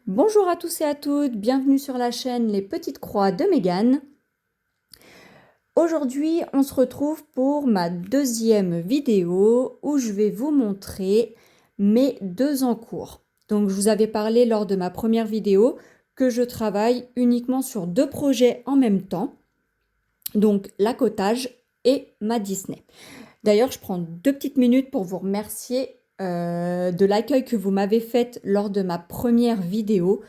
Bonjour à tous et à toutes, bienvenue sur la chaîne Les Petites Croix de Mégane. Aujourd'hui, on se retrouve pour ma deuxième vidéo où je vais vous montrer mes deux encours. Donc, je vous avais parlé lors de ma première vidéo que je travaille uniquement sur deux projets en même temps, donc l'accotage et ma Disney. D'ailleurs, je prends 2 petites minutes pour vous remercier de l'accueil que vous m'avez fait lors de ma première vidéo.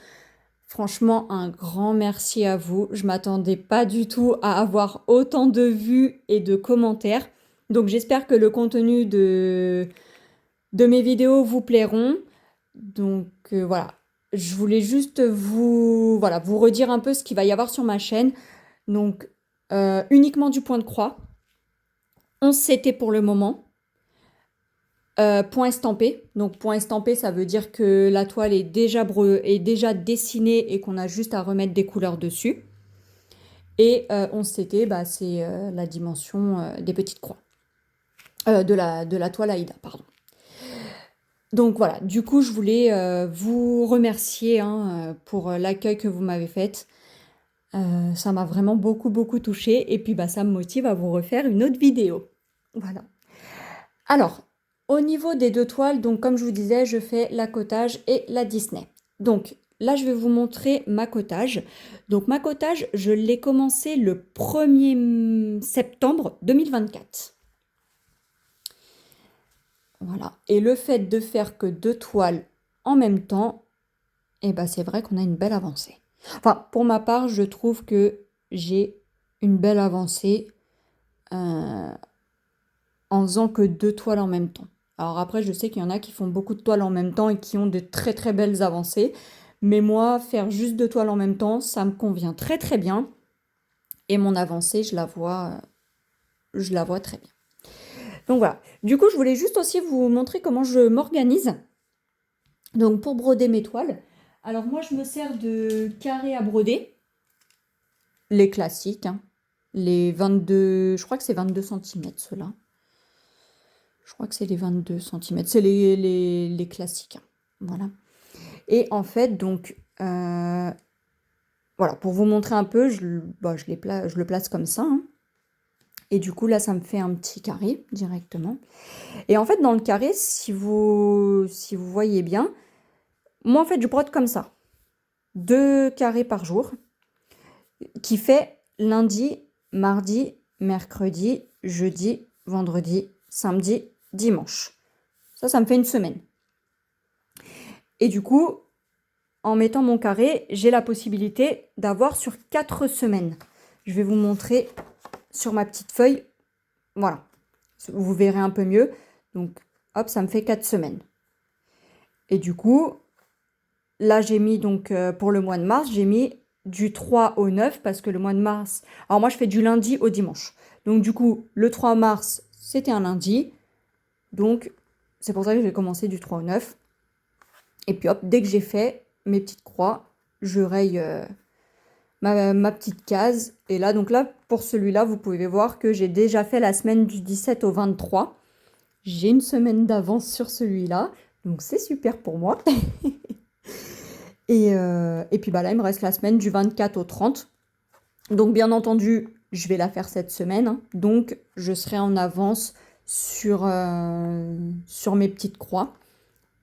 Franchement, un grand merci à vous. Je m'attendais pas du tout à avoir autant de vues et de commentaires. Donc j'espère que le contenu de mes vidéos vous plairont. Donc voilà, je voulais juste vous redire un peu ce qu'il va y avoir sur ma chaîne. Donc uniquement du point de croix. 11 CT pour le moment. Point estampé. Donc point estampé, ça veut dire que la toile est déjà dessinée et qu'on a juste à remettre des couleurs dessus. Et 11 CT, c'est la dimension des petites croix. De la toile Aïda, pardon. Donc voilà, du coup, je voulais vous remercier pour l'accueil que vous m'avez fait. Ça m'a vraiment beaucoup touchée. Et puis, ça me motive à vous refaire une autre vidéo. Voilà. Alors, au niveau des deux toiles, donc comme je vous disais, je fais l'accotage et la Disney. Donc là, je vais vous montrer ma cottage. Donc ma cottage, je l'ai commencé le 1er septembre 2024. Voilà. Et le fait de faire que deux toiles en même temps, c'est vrai qu'on a une belle avancée. Enfin, pour ma part, je trouve que j'ai une belle avancée en faisant que deux toiles en même temps. Alors après, je sais qu'il y en a qui font beaucoup de toiles en même temps et qui ont de très belles avancées. Mais moi, faire juste deux toiles en même temps, ça me convient très bien. Et mon avancée, je la vois très bien. Donc voilà. Du coup, je voulais juste aussi vous montrer comment je m'organise. Donc pour broder mes toiles. Alors moi, je me sers de carrés à broder. Les classiques. Les 22, je crois que c'est 22 cm ceux-là. Je crois que c'est les 22 cm. C'est les classiques. Voilà. Et en fait, donc, voilà, pour vous montrer un peu, je le place comme ça. Et du coup, là, ça me fait un petit carré directement. Et en fait, dans le carré, si vous voyez bien, moi, en fait, je brode comme ça. 2 carrés par jour, qui fait lundi, mardi, mercredi, jeudi, vendredi, samedi, dimanche. Ça me fait une semaine. Et du coup, en mettant mon carré, j'ai la possibilité d'avoir sur 4 semaines. Je vais vous montrer sur ma petite feuille. Voilà. Vous verrez un peu mieux. Donc, hop, ça me fait 4 semaines. Et du coup, là, j'ai mis donc pour le mois de mars, j'ai mis du 3 au 9 parce que le mois de mars... Alors moi, je fais du lundi au dimanche. Donc du coup, le 3 mars, c'était un lundi. Donc, c'est pour ça que j'ai commencé du 3 au 9. Et puis hop, dès que j'ai fait mes petites croix, je raye ma petite case. Et là, donc là, pour celui-là, vous pouvez voir que j'ai déjà fait la semaine du 17 au 23. J'ai une semaine d'avance sur celui-là. Donc c'est super pour moi. Et puis là, il me reste la semaine du 24 au 30. Donc bien entendu, je vais la faire cette semaine. Donc je serai en avance sur mes petites croix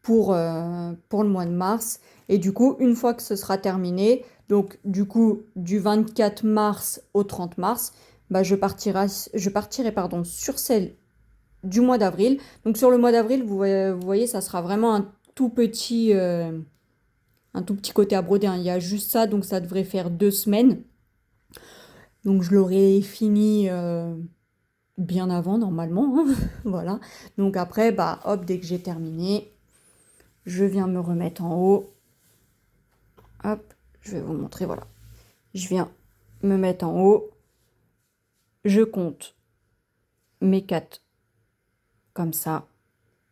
pour le mois de mars. Et du coup, une fois que ce sera terminé, donc du coup, du 24 mars au 30 mars, je partirai sur celle du mois d'avril. Donc sur le mois d'avril, vous voyez, ça sera vraiment un tout petit côté à broder. Il y a juste ça, donc ça devrait faire 2 semaines. Donc je l'aurai fini bien avant, normalement. Voilà. Donc après, hop, dès que j'ai terminé, je viens me remettre en haut. Hop, je vais vous montrer, voilà. Je viens me mettre en haut. Je compte mes 4 comme ça.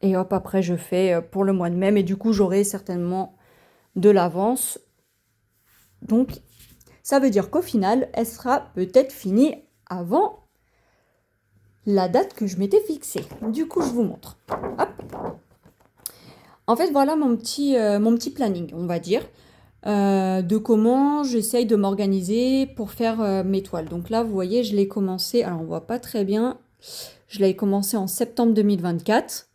Et hop, après, je fais pour le mois de mai. Mais du coup, j'aurai certainement de l'avance. Donc, ça veut dire qu'au final, elle sera peut-être finie avant la date que je m'étais fixée. Du coup, je vous montre. Hop. En fait, voilà mon petit planning, on va dire. de comment j'essaye de m'organiser pour faire mes toiles. Donc là, vous voyez, je l'ai commencé, alors on voit pas très bien, je l'ai commencé en septembre 2024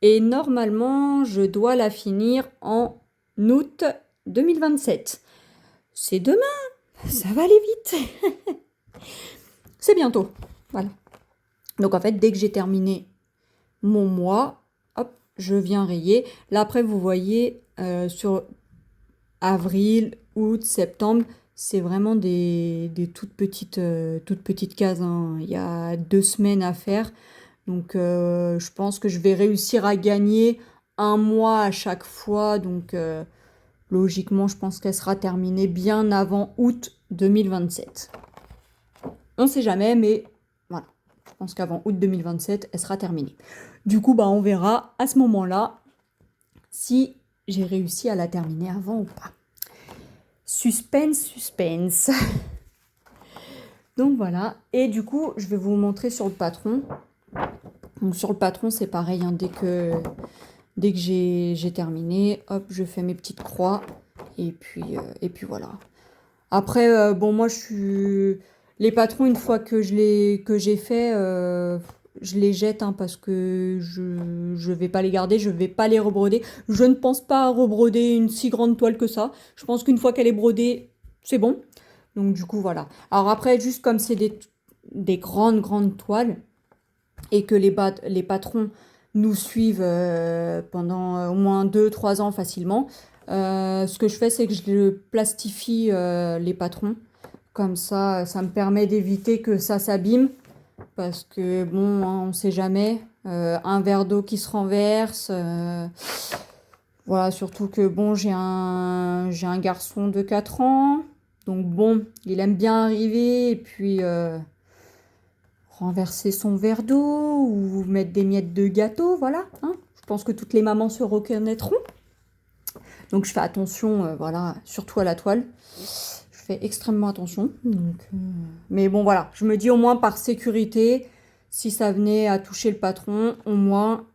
et normalement, je dois la finir en août 2027. C'est demain, ça va aller vite. C'est bientôt, voilà. Donc en fait, dès que j'ai terminé mon mois, hop, je viens rayer. Là après, vous voyez, sur avril, août, septembre, c'est vraiment des toutes petites cases, hein. Il y a 2 semaines à faire. Donc je pense que je vais réussir à gagner un mois à chaque fois. Donc logiquement, je pense qu'elle sera terminée bien avant août 2027. On ne sait jamais, mais voilà. Je pense qu'avant août 2027, elle sera terminée. Du coup, bah, on verra à ce moment-là si j'ai réussi à la terminer avant ou pas. Suspense, suspense. Donc voilà. Et du coup, je vais vous montrer sur le patron. Donc sur le patron, c'est pareil, hein, dès que j'ai terminé, hop, je fais mes petites croix. Et puis voilà. Après, bon, moi, les patrons, une fois que j'ai fait, je les jette, hein, parce que je vais pas les garder, je vais pas les rebroder. Je ne pense pas à rebroder une si grande toile que ça. Je pense qu'une fois qu'elle est brodée, c'est bon. Donc du coup, voilà. Alors après, juste comme c'est des grandes toiles et que les patrons nous suivent pendant au moins 2 3 ans facilement, ce que je fais, c'est que je plastifie les patrons. Comme ça me permet d'éviter que ça s'abîme. Parce que, bon, hein, on ne sait jamais. Un verre d'eau qui se renverse. Voilà, surtout que, bon, j'ai un garçon de 4 ans. Donc, bon, il aime bien arriver et puis renverser son verre d'eau ou mettre des miettes de gâteau, voilà, hein. Je pense que toutes les mamans se reconnaîtront. Donc, je fais attention, voilà, surtout à la toile. Je fais extrêmement attention. Donc, mais bon, voilà, je me dis au moins par sécurité, si ça venait à toucher le patron, au moins,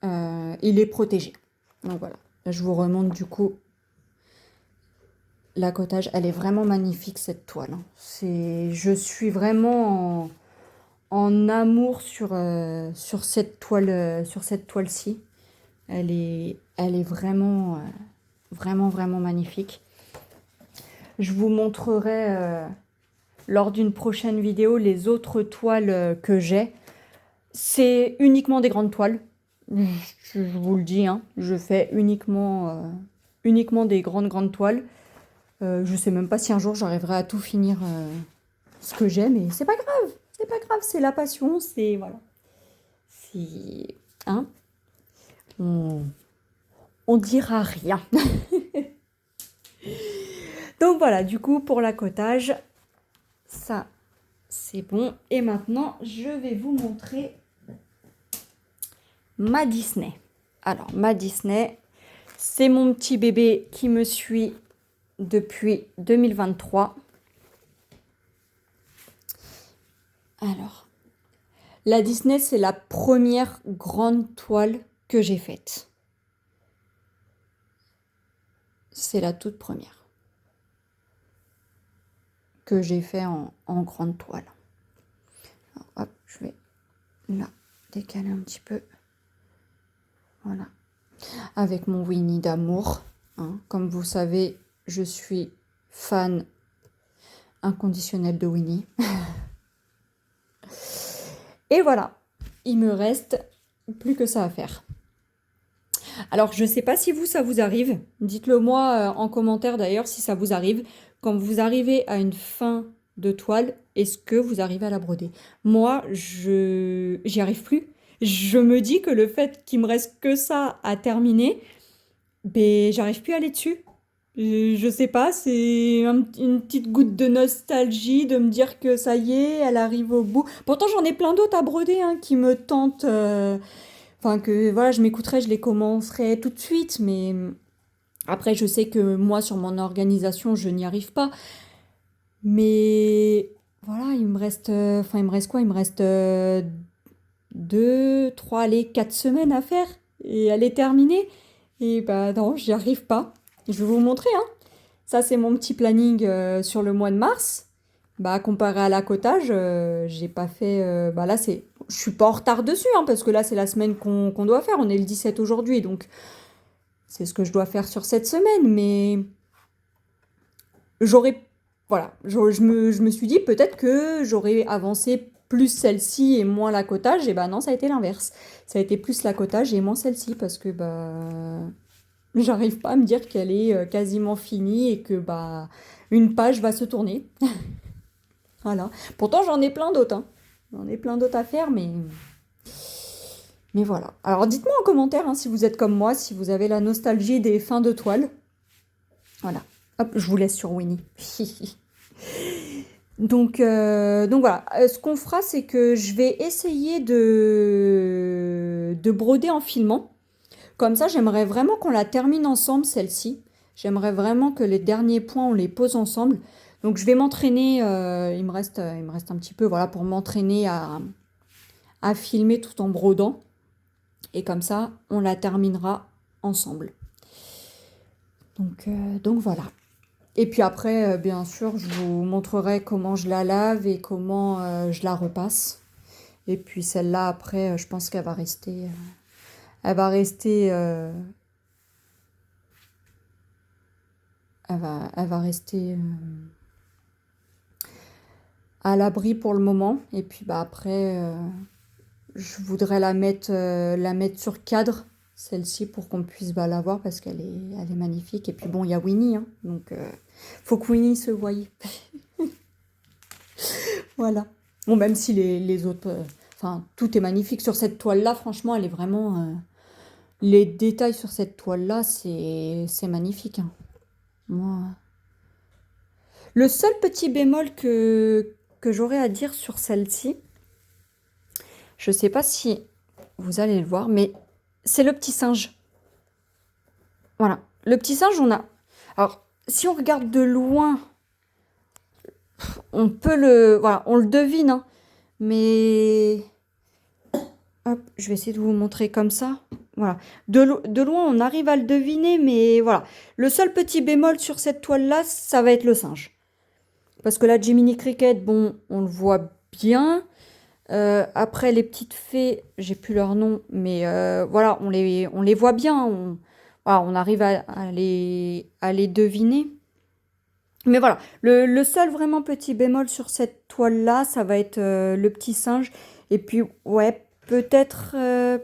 il est protégé. Donc voilà, là, je vous remonte du coup l'accotage. Elle est vraiment magnifique, cette toile, hein. Je suis vraiment en amour sur cette toile-ci. Elle est vraiment, vraiment magnifique. Je vous montrerai lors d'une prochaine vidéo les autres toiles que j'ai. C'est uniquement des grandes toiles. Je vous le dis, hein, je fais uniquement des grandes toiles. Je sais même pas si un jour j'arriverai à tout finir ce que j'ai, mais c'est pas grave. C'est pas grave, c'est la passion, c'est voilà. C'est hein, on dira rien. Donc voilà, du coup pour l'accotage, ça c'est bon. Et maintenant, je vais vous montrer ma Disney. Alors, ma Disney, c'est mon petit bébé qui me suit depuis 2023. Alors, la Disney, c'est la première grande toile que j'ai faite. C'est la toute première que j'ai fait en grande toile. Alors, hop, je vais la décaler un petit peu. Voilà. Avec mon Winnie d'amour, hein. Comme vous savez, je suis fan inconditionnel de Winnie. Et voilà, il me reste plus que ça à faire. Alors, je ne sais pas si ça vous arrive. Dites-le moi en commentaire d'ailleurs si ça vous arrive. Quand vous arrivez à une fin de toile, est-ce que vous arrivez à la broder? Moi, j'y arrive plus. Je me dis que le fait qu'il me reste que ça à terminer, ben, j'arrive plus à aller dessus. Je sais pas, c'est une petite goutte de nostalgie de me dire que ça y est, elle arrive au bout. Pourtant, j'en ai plein d'autres à broder, hein, qui me tentent. Enfin, que voilà, je m'écouterai, je les commencerai tout de suite. Mais après, je sais que moi, sur mon organisation, je n'y arrive pas. Mais voilà, enfin, il me reste quoi? Il me reste 2, 3, allez, 4 semaines à faire. Et elle est terminée. Et bah non, j'y arrive pas. Je vais vous montrer, hein. Ça, c'est mon petit planning sur le mois de mars. Bah, comparé à la cottage, j'ai pas fait. Bah là, je suis pas en retard dessus, hein, parce que là, c'est la semaine qu'on doit faire. On est le 17 aujourd'hui, donc c'est ce que je dois faire sur cette semaine. Mais j'aurais. Voilà, je me suis dit peut-être que j'aurais avancé plus celle-ci et moins la cottage. Et bah non, ça a été l'inverse. Ça a été plus la cottage et moins celle-ci, parce que bah. J'arrive pas à me dire qu'elle est quasiment finie et que bah une page va se tourner. Voilà. Pourtant j'en ai plein d'autres, hein. J'en ai plein d'autres à faire, mais voilà. Alors dites-moi en commentaire hein, si vous êtes comme moi, si vous avez la nostalgie des fins de toile. Voilà. Hop, je vous laisse sur Winnie. Donc voilà. Ce qu'on fera, c'est que je vais essayer de broder en filmant. Comme ça, j'aimerais vraiment qu'on la termine ensemble, celle-ci. J'aimerais vraiment que les derniers points, on les pose ensemble. Donc, je vais m'entraîner. Il me reste un petit peu, voilà, pour m'entraîner à filmer tout en brodant. Et comme ça, on la terminera ensemble. Donc voilà. Et puis après, bien sûr, je vous montrerai comment je la lave et comment je la repasse. Et puis celle-là, après, je pense qu'elle va rester... elle va rester... elle va rester à l'abri pour le moment. Et puis bah après, je voudrais la mettre sur cadre, celle-ci, pour qu'on puisse bah, la voir parce elle est magnifique. Et puis bon, il y a Winnie, hein, donc faut que Winnie se voie. Voilà. Bon, même si les autres... Enfin, tout est magnifique sur cette toile-là. Franchement, elle est vraiment... les détails sur cette toile-là, c'est magnifique, hein. Moi... Le seul petit bémol que j'aurais à dire sur celle-ci, je sais pas si vous allez le voir, mais c'est le petit singe. Voilà. Le petit singe, on a... Alors, si on regarde de loin, on peut le... Voilà, on le devine, hein. Mais... Hop, je vais essayer de vous montrer comme ça. Voilà. De loin, on arrive à le deviner, mais voilà. Le seul petit bémol sur cette toile-là, ça va être le singe. Parce que la Jiminy Cricket, bon, on le voit bien. Après, les petites fées, j'ai plus leur nom, mais voilà, on les voit bien. Voilà, on arrive à les deviner. Mais voilà, le seul vraiment petit bémol sur cette toile-là, ça va être le petit singe. Et puis, ouais, peut-être un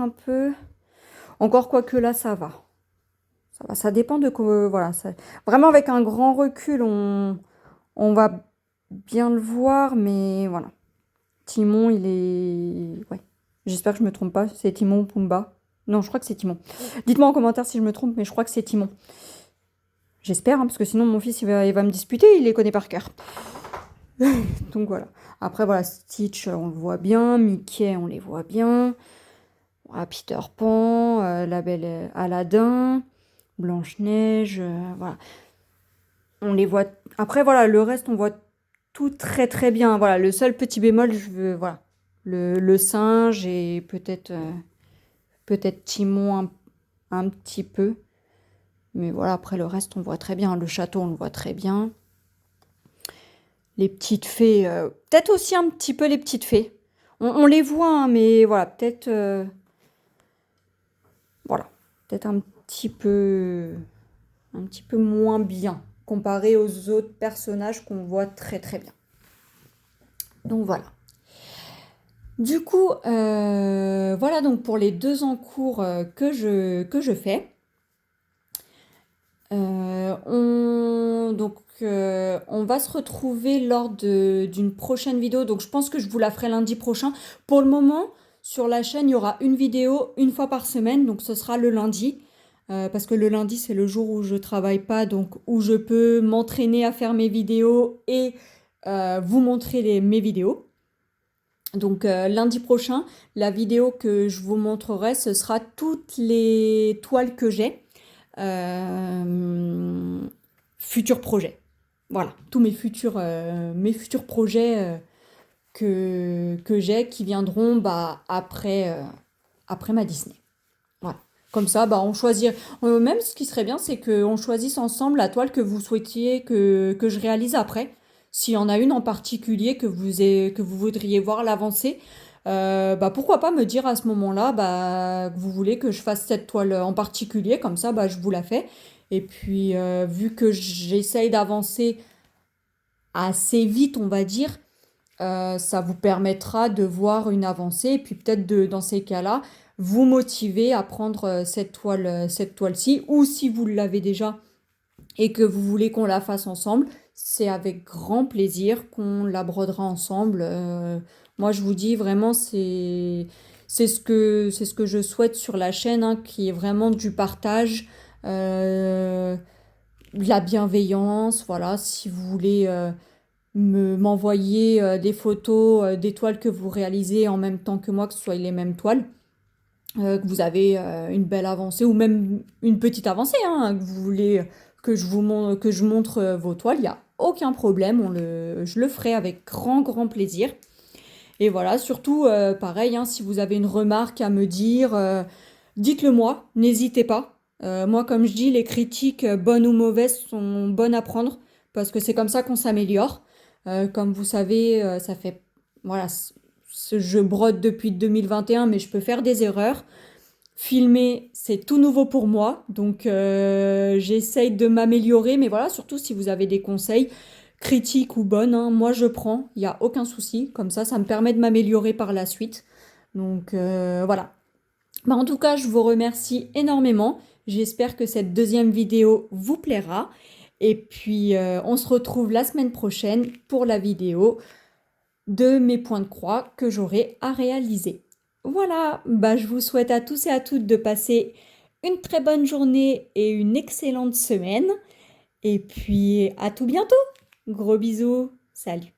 peu. Encore quoique là, ça va. Ça va, ça dépend de quoi. Voilà, vraiment avec un grand recul, on va bien le voir, mais voilà. Timon, il est... Ouais. J'espère que je me trompe pas. C'est Timon ou Pumba. Non, je crois que c'est Timon. Dites-moi en commentaire si je me trompe, mais je crois que c'est Timon. J'espère, hein, parce que sinon mon fils, il va me disputer, il les connaît par cœur. Donc voilà. Après, voilà, Stitch, on le voit bien. Mickey, on les voit bien. Voilà, Peter Pan, la belle Aladdin, Blanche-Neige, voilà. On les voit... Après, voilà, le reste, on voit tout très très bien. Voilà, le seul petit bémol, je veux... Voilà. Le singe et peut-être Timon un petit peu. Mais voilà, après le reste, on voit très bien. Le château, on le voit très bien. Les petites fées, peut-être aussi un petit peu les petites fées. On les voit, hein, mais voilà, peut-être... voilà, peut-être un petit peu moins bien comparé aux autres personnages qu'on voit très très bien. Donc voilà. Du coup, voilà donc pour les 2 en cours que je fais. On va se retrouver lors d'une prochaine vidéo. Donc je pense que je vous la ferai lundi prochain. Pour le moment, sur la chaîne, il y aura une vidéo une fois par semaine. Donc ce sera le lundi. Parce que le lundi, c'est le jour où je travaille pas. Donc où je peux m'entraîner à faire mes vidéos et vous montrer mes vidéos. Donc lundi prochain, la vidéo que je vous montrerai, ce sera toutes les toiles que j'ai. Futurs projets. Voilà, tous mes futurs projets que j'ai qui viendront bah, après ma Disney. Voilà. Comme ça, bah, on choisit. Même ce qui serait bien, c'est qu'on choisisse ensemble la toile que vous souhaitiez que je réalise après. S'il y en a une en particulier que vous voudriez voir l'avancée, bah, pourquoi pas me dire à ce moment-là bah, que vous voulez que je fasse cette toile en particulier. Comme ça, bah, je vous la fais. Et puis, vu que j'essaye d'avancer assez vite, on va dire, ça vous permettra de voir une avancée et puis peut-être dans ces cas-là, vous motiver à prendre cette toile-ci ou si vous l'avez déjà et que vous voulez qu'on la fasse ensemble, c'est avec grand plaisir qu'on la brodera ensemble. Moi, je vous dis vraiment, c'est ce que je souhaite sur la chaîne, hein, qui est vraiment du partage, de la bienveillance. Voilà, si vous voulez m'envoyer des photos des toiles que vous réalisez en même temps que moi, que ce soit les mêmes toiles, que vous avez une belle avancée ou même une petite avancée, hein, que vous voulez que je montre vos toiles, il n'y a aucun problème, je le ferai avec grand plaisir. Et voilà, surtout, pareil, hein, si vous avez une remarque à me dire, dites-le moi, n'hésitez pas. Moi, comme je dis, les critiques, bonnes ou mauvaises, sont bonnes à prendre, parce que c'est comme ça qu'on s'améliore. Comme vous savez, ça fait... Voilà, je brode depuis 2021, mais je peux faire des erreurs. Filmer, c'est tout nouveau pour moi, donc j'essaye de m'améliorer, mais voilà, surtout si vous avez des conseils, critiques ou bonnes, hein, moi je prends, il n'y a aucun souci, comme ça me permet de m'améliorer par la suite. Donc voilà. Bah, en tout cas, je vous remercie énormément, j'espère que cette deuxième vidéo vous plaira, et puis on se retrouve la semaine prochaine pour la vidéo de mes points de croix que j'aurai à réaliser. Voilà, bah, je vous souhaite à tous et à toutes de passer une très bonne journée et une excellente semaine. Et puis à tout bientôt. Gros bisous. Salut.